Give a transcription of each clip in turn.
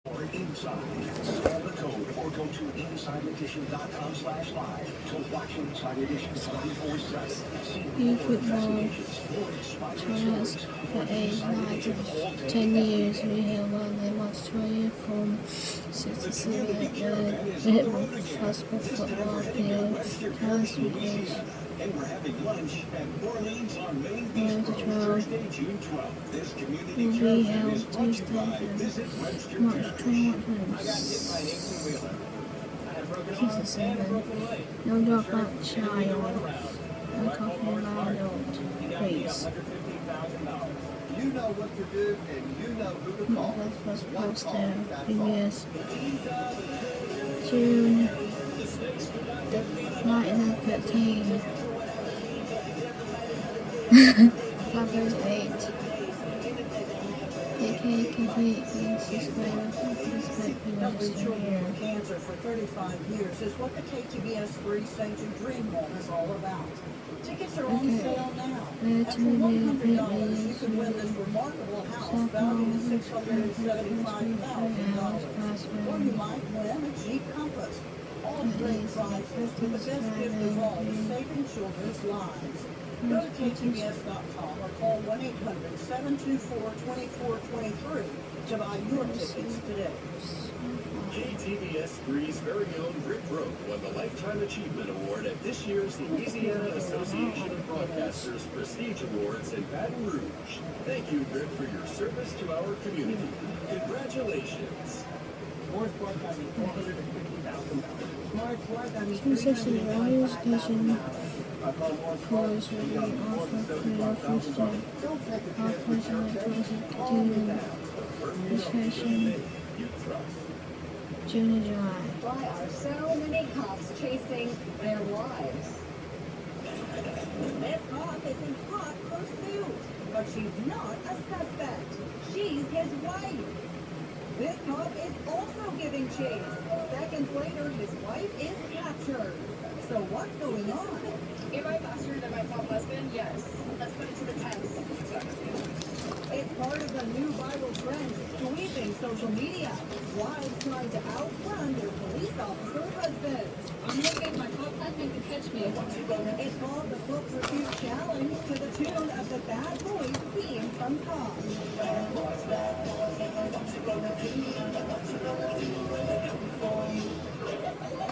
Inside. Scan the code or go to insideedition.com/live to watch Inside Edition 24/7. eFootball Tryouts for 8 nights of 10 years. We have won the most trophy from 67 possible football field. Tryouts because And we're having lunch at Orleans on Main Beach Road, Thursday, June 12th. This community will care be event held is brought to you Tuesday, by Visit Webster March Territory. 21, 67. No dropout child. No coffee loud, please. You know what to do, and you know who to call. That was posted EAS June 1913. Numbers 8. AK complete being suspected register here. Cancer for 35 years is what the KTBS 3 Century Dream Home is all about. Tickets are on sale now. And for $100, you can win this remarkable house valued at $675,000. Or you might win a Jeep Compass. All great prizes, but the best gift of all is saving children's lives. Go to ktbs.com or call 1-800-724-2423 to buy your tickets today. KTBS 3's very own Rick Rowe won the Lifetime Achievement Award at this year's Louisiana Association of Broadcasters Prestige Awards in Baton Rouge. Thank you, Rick, for your service to our community. Congratulations. Smart Smart having $450,000. Smart Smart having Education $375,000. course will be offered free of first year. All personal continuing registration June and July. Why are so many cops chasing their wives? This cop is in hot pursuit, but she's not a suspect. She's his wife. This cop is also giving chase. Seconds later, his wife is captured. So what's going on? Am I faster than my top husband? Yes. Let's put it to the test. It's part of the new viral trend sweeping social media. Wives trying to outrun their police officer husbands. I'm hoping my top husband can catch me. It's called the Foot Pursuit Challenge to the tune of the Bad Boys theme from Cops.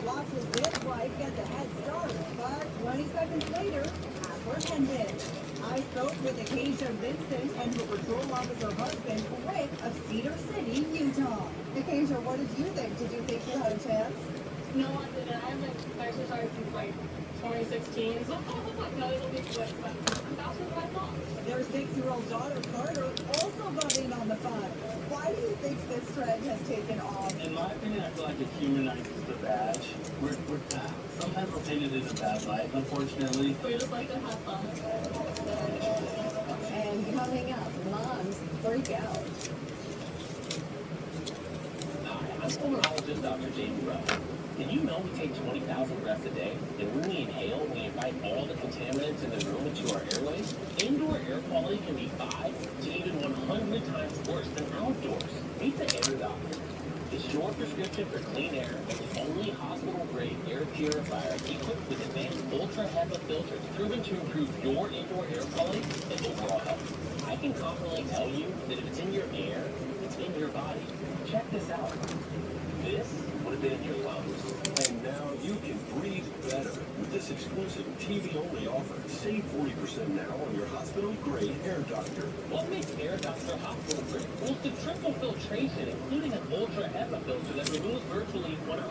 Watches this wife get the head start, but 20 seconds later, apprehended. I spoke with Acacia Vincent and her patrol officer husband, Rick, of Cedar City, Utah. Acacia, what did you think? Did you think you had a chance? No, I didn't. I have like exercise since like 2016, so no, it'll be quick, but I'm faster than I thought. Their 6-year-old daughter, Carter, also got in on the fun. Why do you think this trend has taken off? In my opinion, I feel like it humanizes the badge. Sometimes we're painted in a bad light, unfortunately. We just like to have fun. And coming up, moms freak out. Hi, I'm pulmonologist Dr. Jamie Rowe. Did you know we take 20,000 breaths a day? And when we inhale, we invite all the contaminants in the room into our airways? Indoor air quality can be 5 to even 100 times worse than outdoors. Meet the Air Doctor. It's your prescription for clean air and the only hospital-grade air purifier equipped with advanced ultra-HEPA filters proven to improve your indoor air quality and overall health. I can confidently tell you that if it's in your air, it's in your body. Check this out. This would have been in your lungs. And now you can breathe better with this exclusive TV-only offer. Save 40% now on your hospital-grade Air Doctor. What makes Air Doctor hospital grade? Well, it's the triple filtration, including an ultra HEPA filter that removes virtually 100%